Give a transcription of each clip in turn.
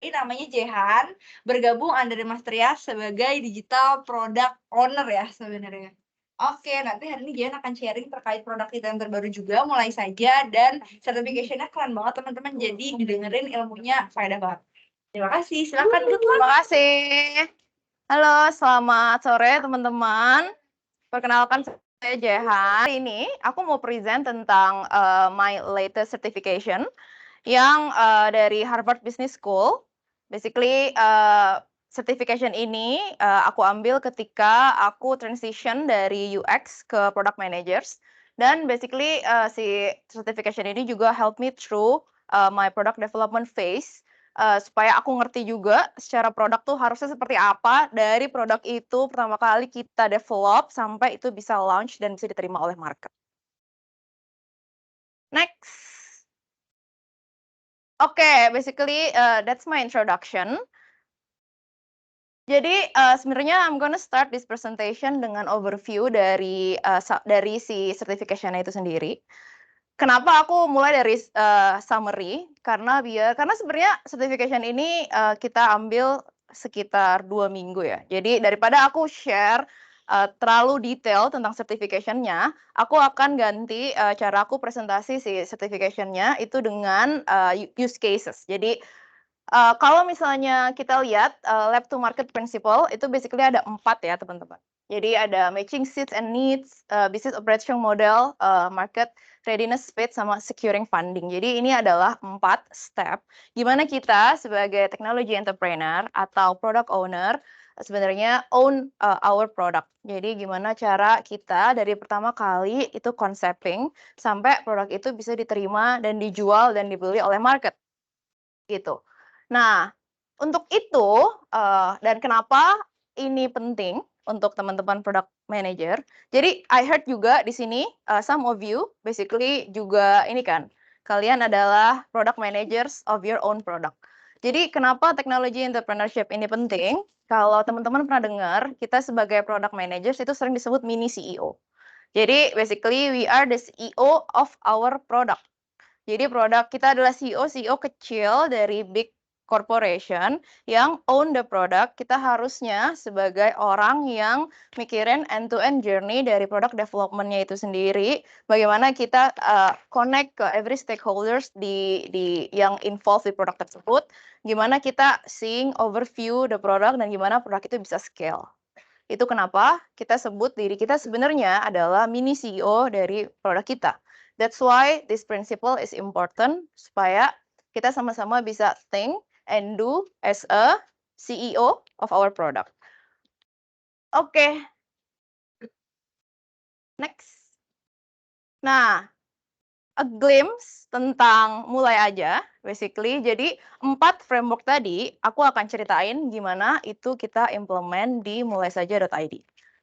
ini namanya Jehan, bergabung under Mas Trias sebagai digital product owner ya sebenarnya. Oke, nanti hari ini Jehan akan sharing terkait produk kita yang terbaru juga, mulai saja, dan certification-nya keren banget teman-teman, jadi didengerin ilmunya faedah banget. Terima kasih, silakan good luck. Terima kasih. Halo, selamat sore teman-teman. Perkenalkan saya Jehan. Hari ini aku mau present tentang my latest certification yang dari Harvard Business School. Basically, certification ini aku ambil ketika aku transition dari UX ke product managers. Dan basically si certification ini juga help me through my product development phase. Supaya aku ngerti juga secara produk tuh harusnya seperti apa dari produk itu pertama kali kita develop sampai itu bisa launch dan bisa diterima oleh market. Next. Oke, basically that's my introduction. Jadi sebenarnya I'm gonna start this presentation dengan overview dari si certification itu sendiri. Kenapa aku mulai dari summary? Karena sebenarnya certification ini kita ambil sekitar 2 minggu ya. Jadi daripada aku share terlalu detail tentang certification-nya, aku akan ganti cara aku presentasi si certification-nya itu dengan use cases. Jadi kalau misalnya kita lihat lab to market principle itu basically ada 4 ya teman-teman. Jadi ada matching seeds and needs, business operation model, market readiness speed, sama securing funding. Jadi ini adalah 4 step gimana kita sebagai technology entrepreneur atau product owner sebenarnya own our product. Jadi gimana cara kita dari pertama kali itu concepting sampai produk itu bisa diterima dan dijual dan dibeli oleh market gitu. Nah, untuk itu dan kenapa ini penting untuk teman-teman product manager. Jadi I heard juga di sini some of you basically juga ini kan, kalian adalah product managers of your own product. Jadi kenapa technology entrepreneurship ini penting? Kalau teman-teman pernah dengar, kita sebagai product managers itu sering disebut mini CEO. Jadi basically we are the CEO of our product. Jadi produk kita adalah CEO kecil dari big corporation yang own the product. Kita harusnya sebagai orang yang mikirin end-to-end journey dari product development-nya itu sendiri. Bagaimana kita connect ke every stakeholders di yang involved di produk tersebut. Gimana kita seeing overview the product dan gimana produk itu bisa scale. Itu kenapa kita sebut diri kita sebenarnya adalah mini CEO dari produk kita. That's why this principle is important supaya kita sama-sama bisa think and do as a CEO of our product. Oke. Next. Nah, a glimpse tentang mulai aja basically. Jadi 4 framework tadi aku akan ceritain gimana itu kita implement di mulaisaja.id.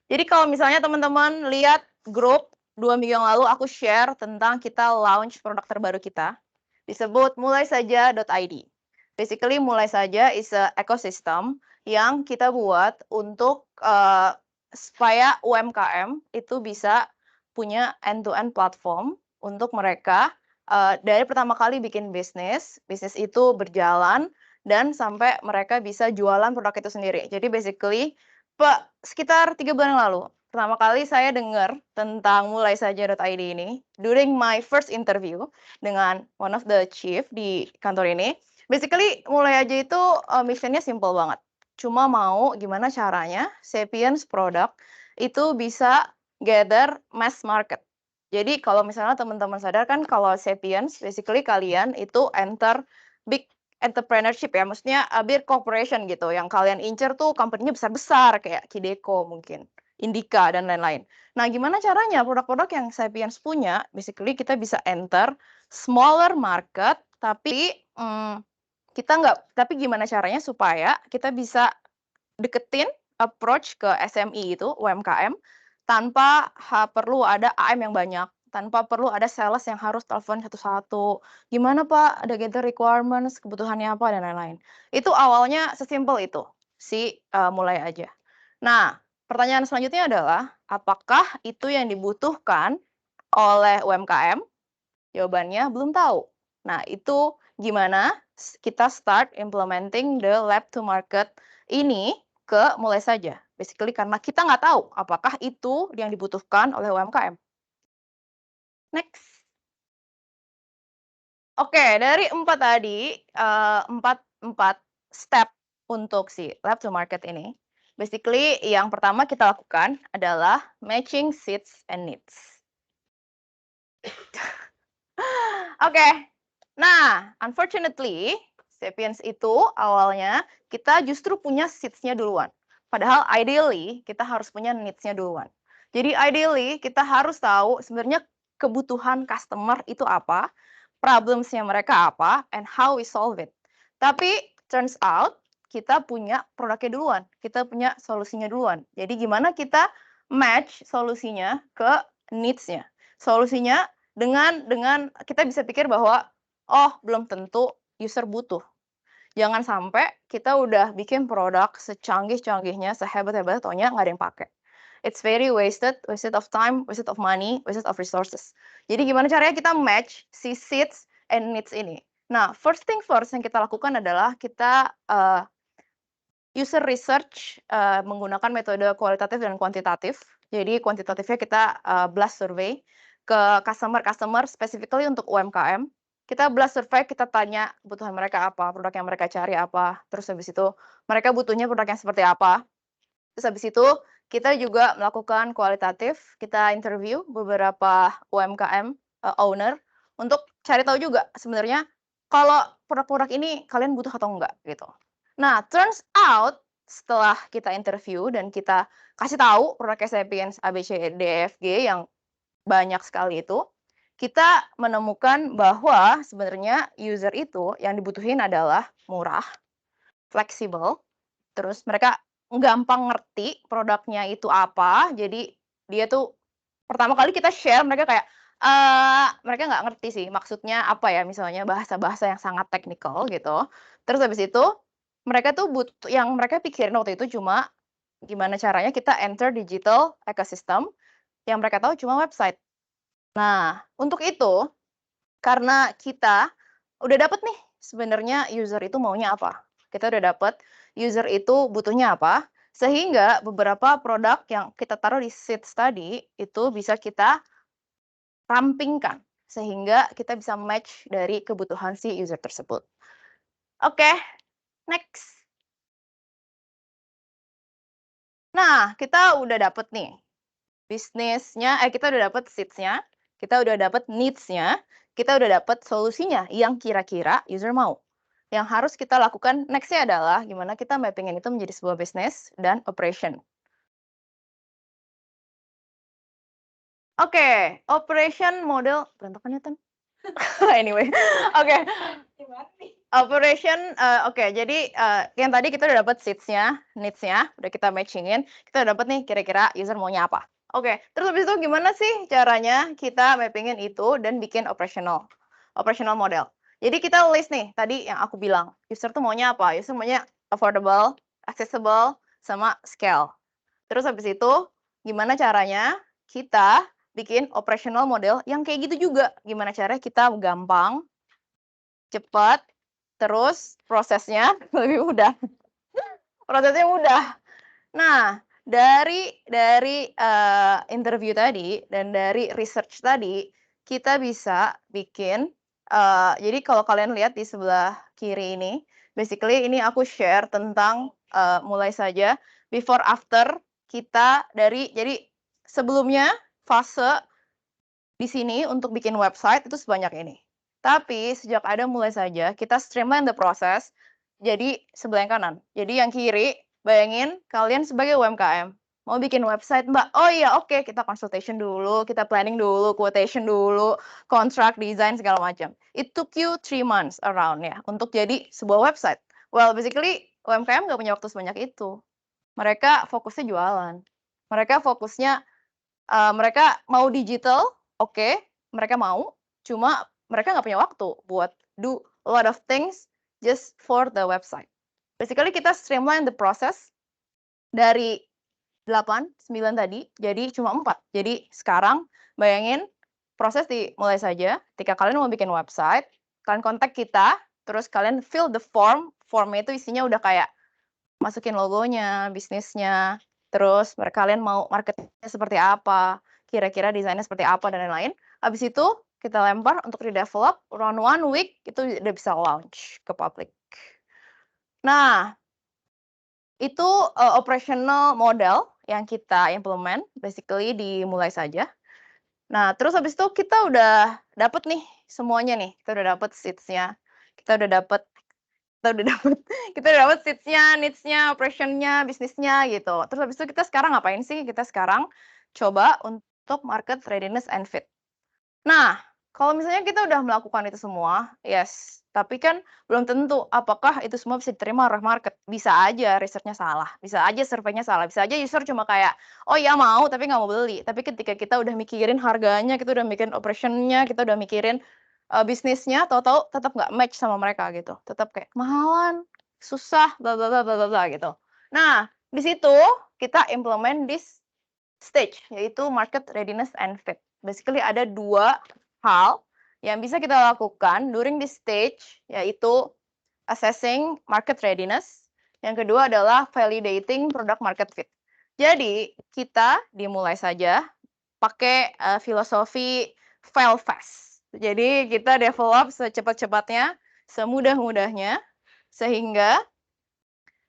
Jadi kalau misalnya teman-teman lihat grup 2 minggu yang lalu aku share tentang kita launch produk terbaru kita, disebut mulaisaja.id. Basically mulai saja is a ecosystem yang kita buat untuk supaya UMKM itu bisa punya end-to-end platform untuk mereka dari pertama kali bikin bisnis itu berjalan dan sampai mereka bisa jualan produk itu sendiri. Jadi basically sekitar 3 bulan yang lalu, pertama kali saya dengar tentang mulaisaja.id ini during my first interview dengan one of the chief di kantor ini. Basically mulai aja itu mission-nya simple banget. Cuma mau gimana caranya Sapiens product itu bisa gather mass market. Jadi kalau misalnya teman-teman sadar kan kalau Sapiens basically kalian itu enter big entrepreneurship ya, maksudnya big corporation gitu, yang kalian incer tuh company-nya besar-besar kayak Kideko mungkin, Indika dan lain-lain. Nah, gimana caranya produk-produk yang Sapiens punya, basically kita bisa enter smaller market, tapi tapi gimana caranya supaya kita bisa deketin approach ke SME itu, UMKM, tanpa perlu ada AM yang banyak, tanpa perlu ada sales yang harus telepon satu-satu. Gimana Pak, ada gather requirements, kebutuhannya apa, dan lain-lain. Itu awalnya sesimpel itu, mulai aja. Nah, pertanyaan selanjutnya adalah, apakah itu yang dibutuhkan oleh UMKM? Jawabannya belum tahu. Nah, itu gimana kita start implementing the lab to market ini ke mulai saja. Basically karena kita nggak tahu apakah itu yang dibutuhkan oleh UMKM. Next. Oke, dari 4 tadi, 4 step untuk si lab to market ini. Basically yang pertama kita lakukan adalah matching seeds and needs. Oke. Nah, unfortunately, Sapiens itu awalnya kita justru punya seeds-nya duluan. Padahal ideally kita harus punya needs-nya duluan. Jadi ideally kita harus tahu sebenarnya kebutuhan customer itu apa, problems-nya mereka apa, and how we solve it. Tapi turns out kita punya produknya duluan, kita punya solusinya duluan. Jadi gimana kita match solusinya ke needs-nya. Solusinya dengan kita bisa pikir bahwa oh, belum tentu user butuh. Jangan sampai kita udah bikin produk secanggih-canggihnya, sehebat-hebatnya, taunya nggak ada yang pakai. It's very wasted of time, wasted of money, wasted of resources. Jadi gimana caranya kita match si seeds and needs ini? Nah, first thing first yang kita lakukan adalah kita user research menggunakan metode kualitatif dan kuantitatif. Jadi kuantitatifnya kita blast survey ke customer specifically untuk UMKM. Kita blast survey, kita tanya kebutuhan mereka apa, produk yang mereka cari apa, terus habis itu mereka butuhnya produk yang seperti apa. Terus habis itu kita juga melakukan kualitatif, kita interview beberapa UMKM owner untuk cari tahu juga sebenarnya kalau produk-produk ini kalian butuh atau enggak gitu. Nah, turns out setelah kita interview dan kita kasih tahu produk Sapiens A, B, C, D, E, F, G yang banyak sekali itu, kita menemukan bahwa sebenarnya user itu yang dibutuhin adalah murah, fleksibel, terus mereka gampang ngerti produknya itu apa. Jadi dia tuh pertama kali kita share mereka kayak mereka nggak ngerti sih maksudnya apa ya, misalnya bahasa-bahasa yang sangat teknikal gitu. Terus habis itu mereka tuh yang mereka pikirin waktu itu cuma gimana caranya kita enter digital ecosystem, yang mereka tahu cuma website. Nah, untuk itu karena kita udah dapet nih sebenarnya user itu maunya apa. Kita udah dapet user itu butuhnya apa, sehingga beberapa produk yang kita taruh di seeds tadi itu bisa kita rampingkan sehingga kita bisa match dari kebutuhan si user tersebut. Oke, next. Nah, kita udah dapet nih bisnisnya, kita udah dapet seeds-nya, kita udah dapet needs-nya, kita udah dapet solusinya yang kira-kira user mau. Yang harus kita lakukan next-nya adalah gimana kita mapping-in itu menjadi sebuah bisnis dan operation. Oke, operation model berantakan ya, Tan? Anyway, oke. Operation, oke, jadi yang tadi kita udah dapet seeds-nya, needs-nya, udah kita matching-in, kita udah dapet nih kira-kira user maunya apa. Oke, terus habis itu gimana sih caranya kita mapping-in itu dan bikin operational model. Jadi kita list nih, tadi yang aku bilang, user tuh maunya apa? User maunya affordable, accessible, sama scale. Terus habis itu gimana caranya kita bikin operational model yang kayak gitu juga. Gimana caranya kita gampang, cepat, terus prosesnya lebih mudah. Prosesnya mudah. Nah, dari interview tadi dan dari research tadi, kita bisa bikin, jadi kalau kalian lihat di sebelah kiri ini, basically ini aku share tentang, mulai saja before after kita jadi sebelumnya fase di sini untuk bikin website itu sebanyak ini. Tapi sejak ada mulai saja kita streamline the process jadi sebelah yang kanan. Jadi yang kiri, bayangin kalian sebagai UMKM, mau bikin website, Mbak. Oh iya, oke, kita consultation dulu, kita planning dulu, quotation dulu, contract, design, segala macam. It took you 3 months around ya untuk jadi sebuah website. Well, basically UMKM nggak punya waktu sebanyak itu. Mereka fokusnya jualan. Mereka fokusnya, mereka mau digital, oke, mereka mau, cuma mereka nggak punya waktu buat do a lot of things just for the website. Basically kita streamline the process dari 8, 9 tadi jadi cuma 4. Jadi sekarang bayangin proses dimulai saja ketika kalian mau bikin website, kalian kontak kita terus kalian fill the form. Formnya itu isinya udah kayak masukin logonya, bisnisnya, terus kalian mau marketnya seperti apa, kira-kira desainnya seperti apa, dan lain-lain. Habis itu kita lempar untuk di-develop, around 1 week itu udah bisa launch ke public. Nah, itu operational model yang kita implement, basically dimulai saja. Nah, terus habis itu kita udah dapet nih semuanya nih, kita udah dapet seeds-nya, kita udah dapet kita udah dapet seeds-nya, needs-nya, operation-nya, bisnisnya gitu. Terus habis itu kita sekarang ngapain sih? Kita sekarang coba untuk market readiness and fit. Nah, kalau misalnya kita udah melakukan itu semua, yes, tapi kan belum tentu apakah itu semua bisa diterima oleh market. Bisa aja risetnya salah, bisa aja surveinya salah, bisa aja user cuma kayak, "Oh ya mau, tapi nggak mau beli." Tapi ketika kita udah mikirin harganya, kita udah mikirin operation-nya, kita udah mikirin, bisnisnya, tahu-tahu tetap nggak match sama mereka gitu. Tetap kayak, "Kemahalan, susah, bla bla bla bla bla bla," gitu. Nah, di situ kita implement this stage, yaitu market readiness and fit. Basically ada 2 hal yang bisa kita lakukan during this stage, yaitu assessing market readiness, yang kedua adalah validating product market fit. Jadi, kita dimulai saja pakai, filosofi fail fast. Jadi kita develop secepat-cepatnya, semudah-mudahnya, sehingga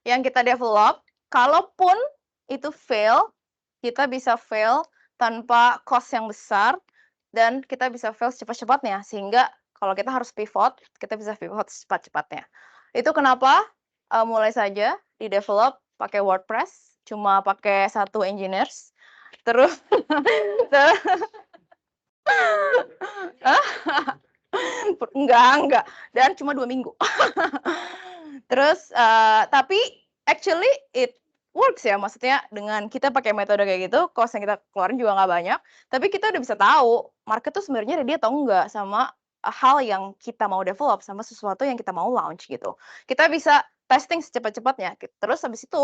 yang kita develop, kalaupun itu fail, kita bisa fail tanpa cost yang besar dan kita bisa fail secepat-cepatnya, sehingga kalau kita harus pivot, kita bisa pivot secepat-cepatnya. Itu kenapa, mulai saja di-develop pakai WordPress, cuma pakai 1 engineers, terus enggak, dan cuma 2 minggu. Terus, tapi actually it works ya, maksudnya dengan kita pakai metode kayak gitu, cost yang kita keluarin juga nggak banyak, tapi kita udah bisa tahu market tuh sebenarnya ready atau enggak sama, hal yang kita mau develop, sama sesuatu yang kita mau launch gitu. Kita bisa testing secepat-cepatnya, terus habis itu,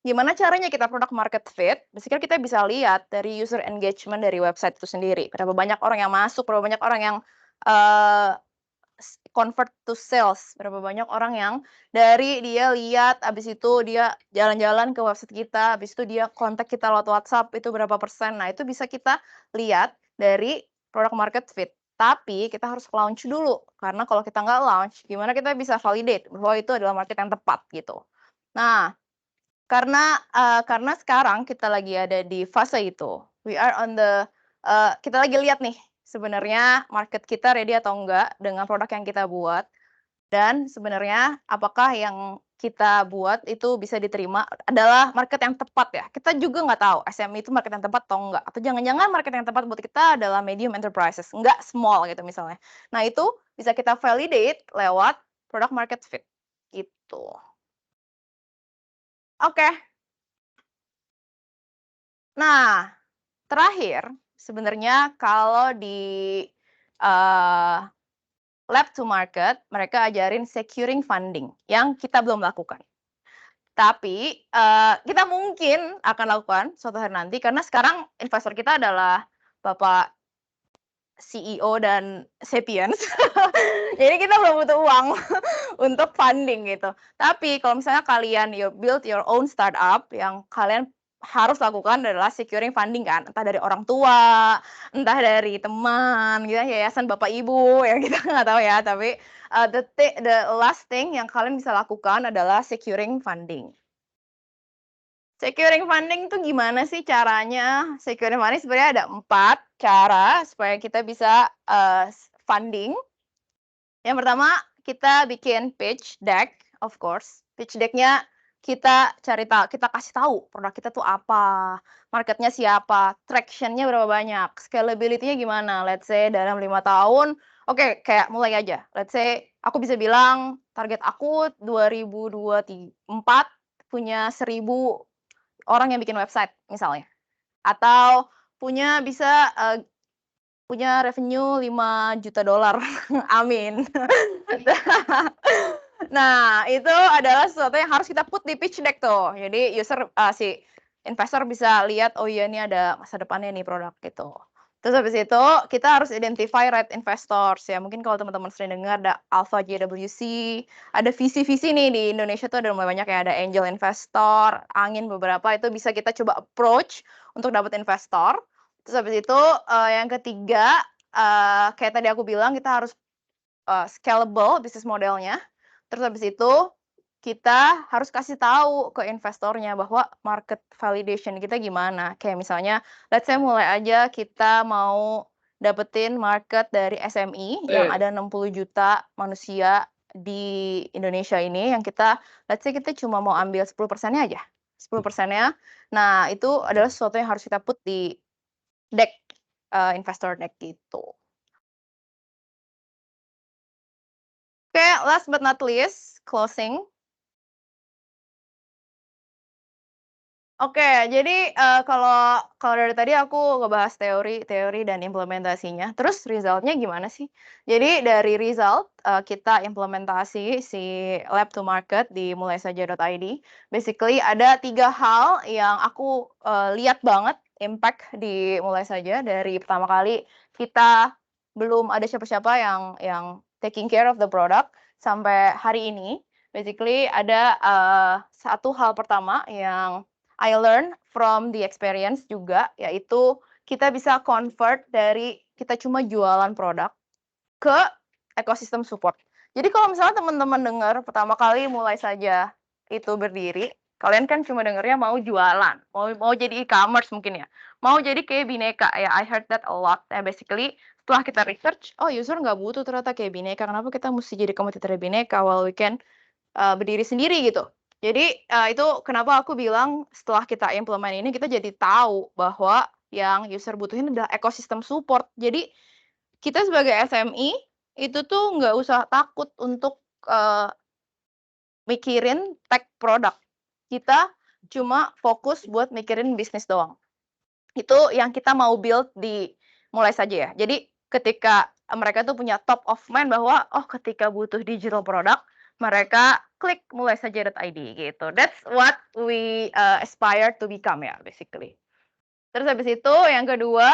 gimana caranya kita product market fit, basically kita bisa lihat dari user engagement dari website itu sendiri, berapa banyak orang yang masuk, berapa banyak orang yang, eee convert to sales, berapa banyak orang yang dari dia lihat, habis itu dia jalan-jalan ke website kita, habis itu dia kontak kita lewat WhatsApp, itu berapa persen. Nah, itu bisa kita lihat dari product market fit. Tapi kita harus launch dulu, karena kalau kita nggak launch, gimana kita bisa validate bahwa itu adalah market yang tepat gitu. Nah, karena sekarang kita lagi ada di fase itu, we are on the kita lagi lihat nih, sebenarnya market kita ready atau enggak dengan produk yang kita buat, dan sebenarnya apakah yang kita buat itu bisa diterima adalah market yang tepat ya. Kita juga nggak tahu SME itu market yang tepat atau enggak, atau jangan-jangan market yang tepat buat kita adalah medium enterprises, enggak small gitu misalnya. Nah, itu bisa kita validate lewat product market fit, gitu. Oke. Nah, terakhir, sebenarnya kalau di, eee, lab to market, mereka ajarin securing funding, yang kita belum lakukan. Tapi, kita mungkin akan lakukan suatu hari nanti, karena sekarang investor kita adalah Bapak CEO dan Sapiens. Jadi kita belum butuh uang untuk funding gitu. Tapi kalau misalnya kalian build your own startup, yang kalian harus lakukan adalah securing funding kan, entah dari orang tua, entah dari teman gitu, yayasan bapak ibu, ya kita nggak tahu ya. Tapi, the last thing yang kalian bisa lakukan adalah securing funding. Securing funding tuh gimana sih caranya? Securing funding sebenarnya ada 4 cara supaya kita bisa, funding. Yang pertama, kita bikin pitch deck, of course. Pitch deck-nya kita kita kasih tahu produk kita tuh apa, marketnya siapa, traction-nya berapa banyak, scalability-nya gimana. Let's say dalam 5 tahun, oke, kayak mulai aja. Let's say aku bisa bilang target aku 2024 punya 1.000 orang yang bikin website misalnya, atau punya revenue $5 juta, amin. Nah, itu adalah sesuatu yang harus kita put di pitch deck tuh. Jadi si investor bisa lihat, "Oh iya, ini ada masa depannya nih produk," gitu. Terus habis itu kita harus identify right investors ya. Mungkin kalau teman-teman sering dengar ada Alpha JWC, ada VC-VC nih di Indonesia tuh ada lumayan banyak ya, ada angel investor, angin beberapa itu bisa kita coba approach untuk dapat investor. Terus habis itu yang ketiga kayak tadi aku bilang kita harus scalable bisnis modelnya. Terus habis itu kita harus kasih tahu ke investornya bahwa market validation kita gimana. Kayak misalnya, let's say mulai aja kita mau dapetin market dari SME yang ada 60 juta manusia di Indonesia ini, yang kita, let's say kita cuma mau ambil 10%-nya aja. 10%-nya. Nah, itu adalah sesuatu yang harus kita put di deck, investor deck gitu. Oke, last but not least, closing. Oke, jadi kalau dari tadi aku ngebahas teori dan implementasinya, terus result-nya gimana sih? Jadi dari result kita implementasi si lab to market di mulaisaja.id, basically ada 3 hal yang aku lihat banget impact di Mulai Saja. Dari pertama kali kita belum ada siapa-siapa yang taking care of the product sampai hari ini. Basically ada satu hal pertama yang I learn from the experience juga, yaitu kita bisa convert dari kita cuma jualan produk ke ekosistem support. Jadi kalau misalnya teman-teman dengar pertama kali Mulai Saja itu berdiri, kalian kan cuma dengarnya mau jualan, mau jadi e-commerce mungkin ya, mau jadi kayak Bineka ya. I heard that a lot. Basically setelah kita research, oh user nggak butuh ternyata kayak Bineka. Kenapa kita mesti jadi kompetitor Bineka while we can berdiri sendiri gitu. Jadi itu kenapa aku bilang setelah kita implement ini kita jadi tahu bahwa yang user butuhin adalah ekosistem support. Jadi kita sebagai SME itu tuh nggak usah takut untuk mikirin tech produk. Kita cuma fokus buat mikirin bisnis doang. Itu yang kita mau build di Mulai Saja ya. Jadi ketika mereka tuh punya top of mind bahwa oh ketika butuh digital product mereka klik mulaisaja.id gitu. That's what we aspire to become ya basically. Terus habis itu yang kedua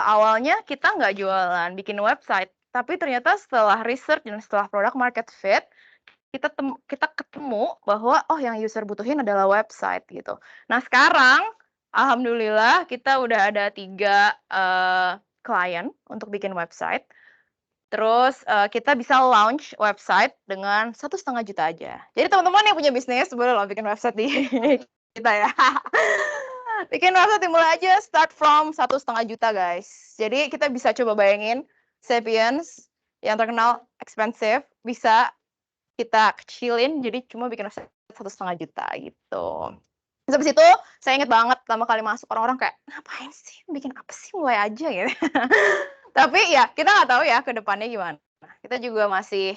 awalnya kita nggak jualan bikin website, tapi ternyata setelah research dan setelah product market fit kita ketemu bahwa oh yang user butuhin adalah website gitu. Nah sekarang alhamdulillah kita udah ada 3 klien untuk bikin website. Terus kita bisa launch website dengan 1,5 juta aja. Jadi teman-teman yang punya bisnis boleh loh bikin website di kita ya. Bikin website dimulai aja start from 1,5 juta guys. Jadi kita bisa coba bayangin Sapiens yang terkenal expensive bisa kita kecilin jadi cuma bikin website 1,5 juta gitu. Terus habis itu saya inget banget pertama kali masuk orang-orang kayak ngapain sih bikin apa sih mulai aja gitu. Tapi ya kita nggak tahu ya ke depannya gimana. Kita juga masih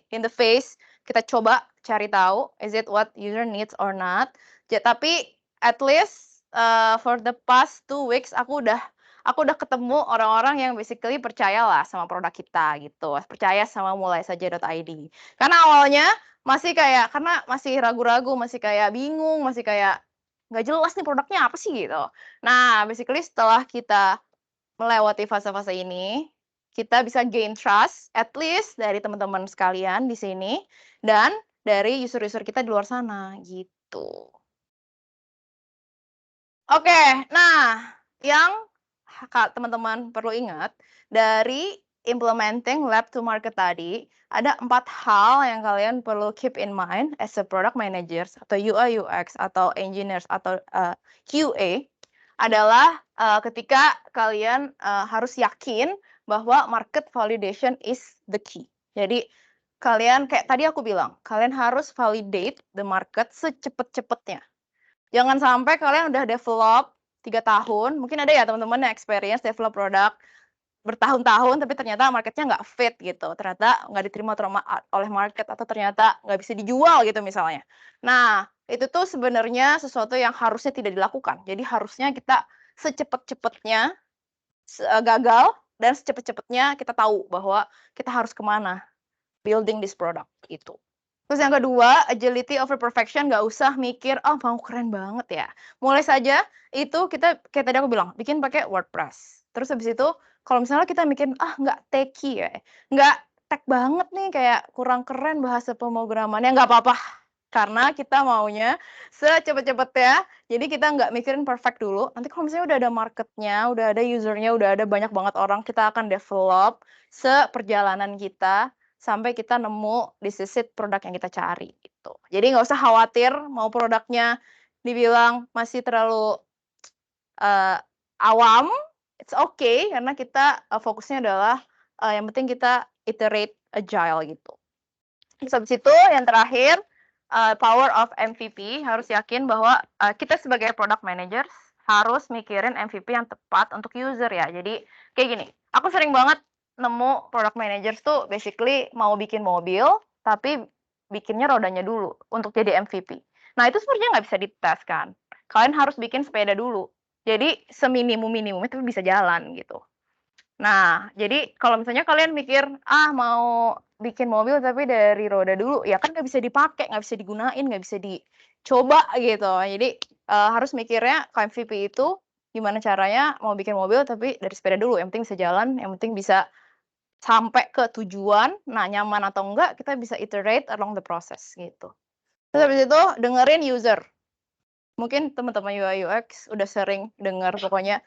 in the phase kita coba cari tahu is it what user needs or not. Tapi at least for the past 2 weeks aku udah ketemu orang-orang yang basically percayalah sama produk kita gitu. Percaya sama mulaisaja.id. Karena awalnya karena masih ragu-ragu, masih kayak bingung, masih kayak nggak jelas nih produknya apa sih gitu. Nah, basically setelah kita melewati fase-fase ini, kita bisa gain trust at least dari teman-teman sekalian di sini dan dari user-user kita di luar sana gitu. Oke, nah yang teman-teman perlu ingat dari implementing lab to market tadi, ada 4 hal yang kalian perlu keep in mind as a product managers atau UI UX atau engineers atau QA adalah ketika kalian harus yakin bahwa market validation is the key. Jadi kalian kayak tadi aku bilang, kalian harus validate the market secepat-cepatnya. Jangan sampai kalian udah develop 3 tahun, mungkin ada ya teman-teman yang experience develop produk bertahun-tahun tapi ternyata marketnya nggak fit gitu, ternyata nggak diterima oleh market atau ternyata nggak bisa dijual gitu misalnya. Nah, itu tuh sebenarnya sesuatu yang harusnya tidak dilakukan. Jadi harusnya kita secepat-cepatnya gagal dan secepat-cepatnya kita tahu bahwa kita harus kemana building this product gitu. Terus yang kedua, agility over perfection, nggak usah mikir, oh mau keren banget ya. Mulai saja itu kita kayak tadi aku bilang, bikin pakai WordPress. Terus habis itu kalau misalnya kita mikir, "Ah, nggak techy ya, nggak tech banget nih, kayak kurang keren bahasa pemrogramannya," nggak apa-apa, karena kita maunya secepet-cepetnya. Jadi kita nggak mikirin perfect dulu, nanti kalau misalnya udah ada market-nya, udah ada user-nya, udah ada banyak banget orang, kita akan develop seperjalanan kita, sampai kita nemu this is it produk yang kita cari, gitu. Jadi nggak usah khawatir mau produknya dibilang masih terlalu, eee, awam, it's okay karena kita, fokusnya adalah, yang penting kita iterate agile gitu. Terus habis itu yang terakhir, power of MVP, harus yakin bahwa, kita sebagai product managers harus mikirin MVP yang tepat untuk user ya. Jadi kayak gini, aku sering banget nemu product managers tuh basically mau bikin mobil, tapi bikinnya rodanya dulu untuk jadi MVP. Nah itu sebenarnya nggak bisa dites kan, kalian harus bikin sepeda dulu. Jadi seminimum-minimumnya tapi bisa jalan gitu. Nah, jadi kalau misalnya kalian mikir, "Ah, mau bikin mobil tapi dari roda dulu," ya kan nggak bisa dipakai, nggak bisa digunain, nggak bisa dicoba gitu. Jadi, harus mikirnya MVP itu gimana caranya mau bikin mobil tapi dari sepeda dulu, yang penting bisa jalan, yang penting bisa sampai ke tujuan. Nah, nyaman atau enggak kita bisa iterate along the process gitu. Terus habis itu dengerin user. Mungkin teman-teman UI UX udah sering dengar pokoknya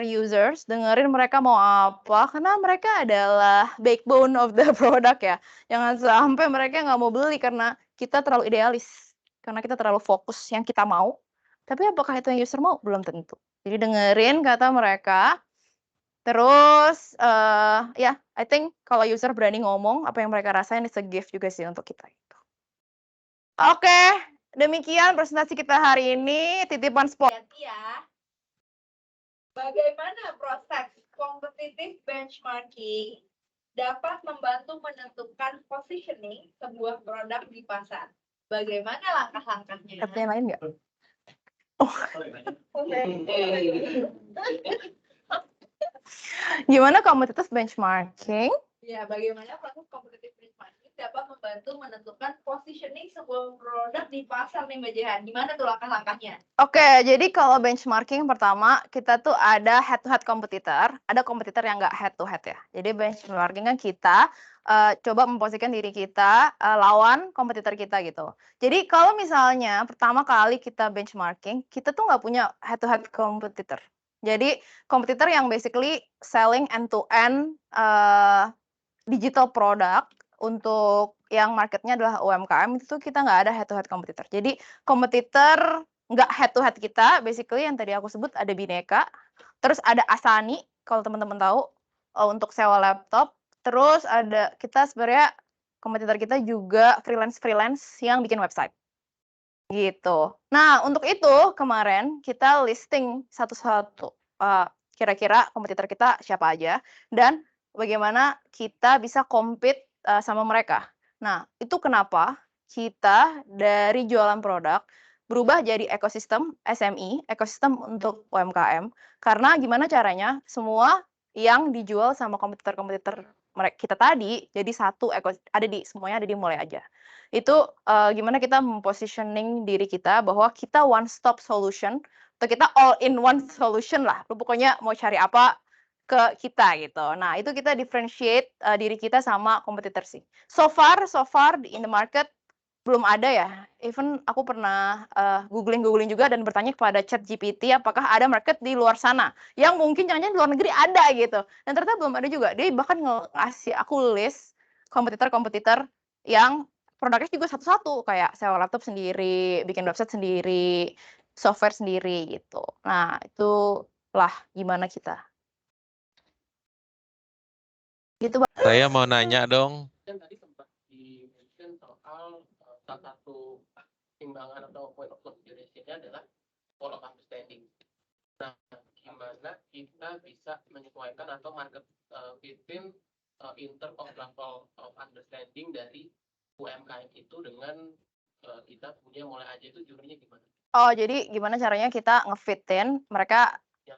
users, dengerin mereka mau apa, karena mereka adalah backbone of the product ya. Jangan sampai mereka nggak mau beli karena kita terlalu idealis, karena kita terlalu fokus yang kita mau, tapi apakah itu yang user mau? Belum tentu. Jadi dengerin kata mereka, terus, ya I think kalau user berani ngomong apa yang mereka rasain is a gift juga sih untuk kita itu. Oke, demikian presentasi kita hari ini, titipan Hati-hati ya. Bagaimana proses competitive benchmarking dapat membantu menentukan positioning sebuah produk di pasar? Bagaimana langkah-langkahnya? Ada yang lain nggak? Gimana competitive benchmarking? Ya, bagaimana proses competitive benchmarking dapat membantu menentukan positioning sebuah produk di pasar nih Mbak Jehan? Gimana tuh langkah-langkahnya? Oke, jadi kalau benchmarking pertama kita tuh ada head to head kompetitor, ada kompetitor yang nggak head to head ya. Jadi benchmarking kan kita coba memposisikan diri kita lawan kompetitor kita gitu. Jadi kalau misalnya pertama kali kita benchmarking, kita tuh nggak punya head to head kompetitor. Jadi kompetitor yang basically selling end to end digital product untuk yang marketnya adalah UMKM itu kita nggak ada head to head kompetitor. Jadi kompetitor nggak head to head kita, basically yang tadi aku sebut ada Bineka, terus ada Asani kalau teman-teman tahu untuk sewa laptop, terus ada kita sebenarnya kompetitor kita juga freelance yang bikin website gitu. Nah untuk itu kemarin kita listing satu-satu kira-kira kompetitor kita siapa aja dan bagaimana kita bisa compete sama mereka. Nah itu kenapa kita dari jualan produk berubah jadi ekosistem SME, ekosistem untuk UMKM. Karena gimana caranya semua yang dijual sama kompetitor-kompetitor kita tadi jadi satu semuanya ada di Mulai Aja. Itu gimana kita mempositioning diri kita bahwa kita one stop solution atau kita all in one solution lah. Lu pokoknya mau cari apa ke kita gitu. Nah, itu kita differentiate diri kita sama kompetitor sih. So far in the market belum ada ya. Even aku pernah googling juga dan bertanya kepada ChatGPT apakah ada market di luar sana yang mungkin jangan-jangan di luar negeri ada gitu. Dan ternyata belum ada juga. Dia bahkan ngasih aku list kompetitor-kompetitor yang produknya juga satu-satu kayak sewa laptop sendiri, bikin website sendiri, software sendiri gitu. Nah, itulah gimana kita. Gitu, Bang. Saya mau nanya dong. Kan tadi sempat di-mention soal salah satu timbangan atau point of consideration-nya adalah pool of understanding. Nah, gimana kita bisa menyesuaikan atau market between in terms of level of understanding dari UMKM itu dengan kita punya Mulai Aja itu jurnalnya gimana? Oh, jadi gimana caranya kita ngefitin mereka. Ya,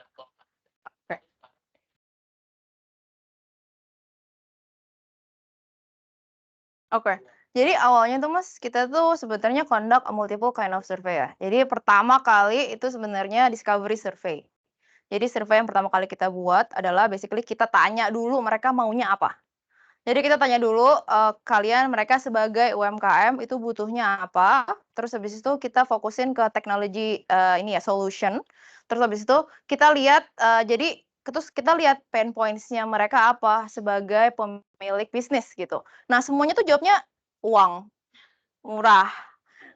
Oke. Jadi awalnya tuh Mas, kita tuh sebenarnya conduct a multiple kind of survey ya. Jadi pertama kali itu sebenarnya discovery survey. Jadi survei yang pertama kali kita buat adalah basically kita tanya dulu mereka maunya apa. Jadi kita tanya dulu, kalian mereka sebagai UMKM itu butuhnya apa, terus habis itu kita fokusin ke teknologi, ini ya solution, terus habis itu kita lihat, terus kita lihat pain points-nya mereka apa sebagai pemilik bisnis gitu. Nah semuanya tuh jawabnya uang, murah,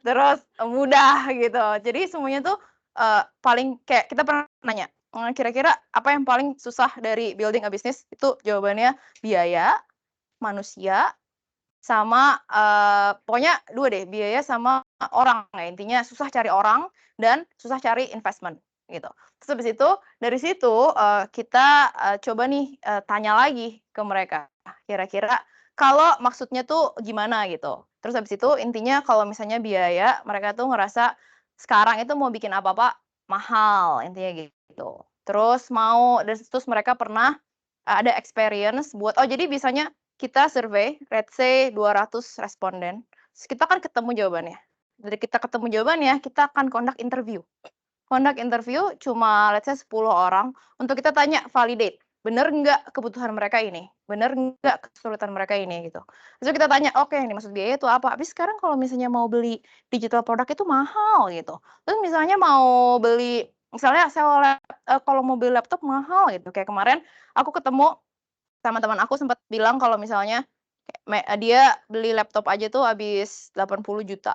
terus, mudah gitu. Jadi semuanya tuh, paling kayak kita pernah nanya, kira-kira apa yang paling susah dari building a business? Itu jawabannya biaya, manusia, sama, pokoknya 2 deh, biaya sama orang. Nah, intinya susah cari orang dan susah cari investment, gitu. Terus habis itu, dari situ, kita, coba nih, tanya lagi ke mereka, kira-kira kalau maksudnya tuh gimana gitu. Terus habis itu intinya kalau misalnya biaya, mereka tuh ngerasa sekarang itu mau bikin apa-apa mahal, intinya gitu. Terus mereka pernah ada experience buat jadi bisanya kita survei, let's say 200 responden, terus kita kan ketemu jawabannya. Dari kita ketemu jawabannya, kita akan conduct interview. Conduct interview cuma let's say 10 orang untuk kita tanya validate, bener nggak kebutuhan mereka ini? Bener nggak kesulitan mereka ini gitu. Terus kita tanya, "Oke, yang dimaksud biaya itu apa?" Habis sekarang kalau misalnya mau beli digital product itu mahal gitu. Terus misalnya mau beli misalnya kalau mau beli laptop mahal gitu. Kayak kemarin aku ketemu sama teman aku sempat bilang kalau misalnya dia beli laptop aja tuh habis 80 juta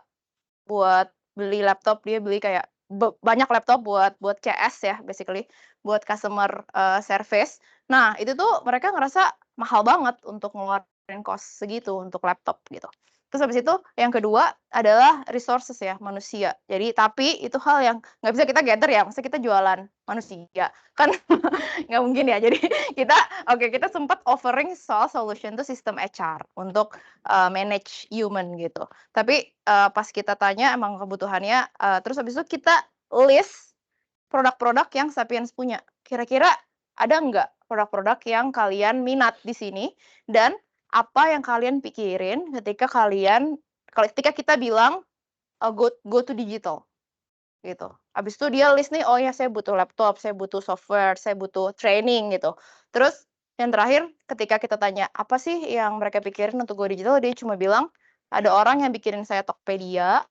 buat beli laptop, dia beli kayak banyak laptop buat CS ya basically, buat customer, service. Nah, itu tuh mereka ngerasa mahal banget untuk ngeluarin cost segitu untuk laptop gitu. Terus habis itu yang kedua adalah resources ya, manusia. Jadi tapi itu hal yang nggak bisa kita gather ya, maksudnya kita jualan manusia, kan nggak mungkin ya. Jadi kita sempat offering soal solution tuh sistem HR untuk, manage human gitu. Tapi, pas kita tanya emang kebutuhannya, terus habis itu kita list produk-produk yang Sapiens punya. Kira-kira ada nggak produk-produk yang kalian minat di sini dan apa yang kalian pikirin ketika kita bilang, go to digital, gitu. Habis itu dia list nih, "Oh ya saya butuh laptop, saya butuh software, saya butuh training," gitu. Terus yang terakhir ketika kita tanya, "Apa sih yang mereka pikirin untuk go digital?" Dia cuma bilang, "Ada orang yang bikinin saya Tokopedia,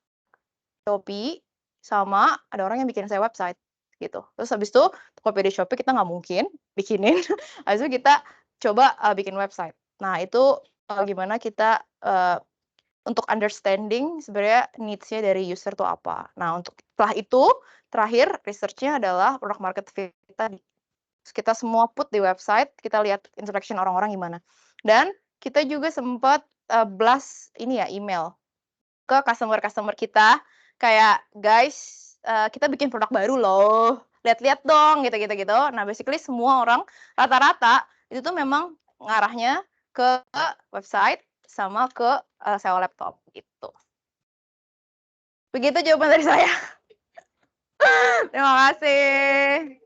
Shopee, sama ada orang yang bikin saya website," gitu. Terus habis itu Tokopedia, Shopee kita nggak mungkin bikinin, habis itu kita coba, bikin website. Nah itu, gimana kita, untuk understanding sebenarnya needs-nya dari user tuh apa. Nah untuk setelah itu, terakhir research-nya adalah product market fit tadi. Terus kita semua put di website, kita lihat interaction orang-orang gimana. Dan kita juga sempat, blast ini ya, email ke customer-customer kita, kayak, "Guys, kita bikin produk baru loh, lihat-lihat dong," gitu-gitu gitu. Nah, basically semua orang rata-rata itu tuh memang ngarahnya ke website sama ke, sewa laptop, gitu. Begitu jawaban dari saya. Terima kasih.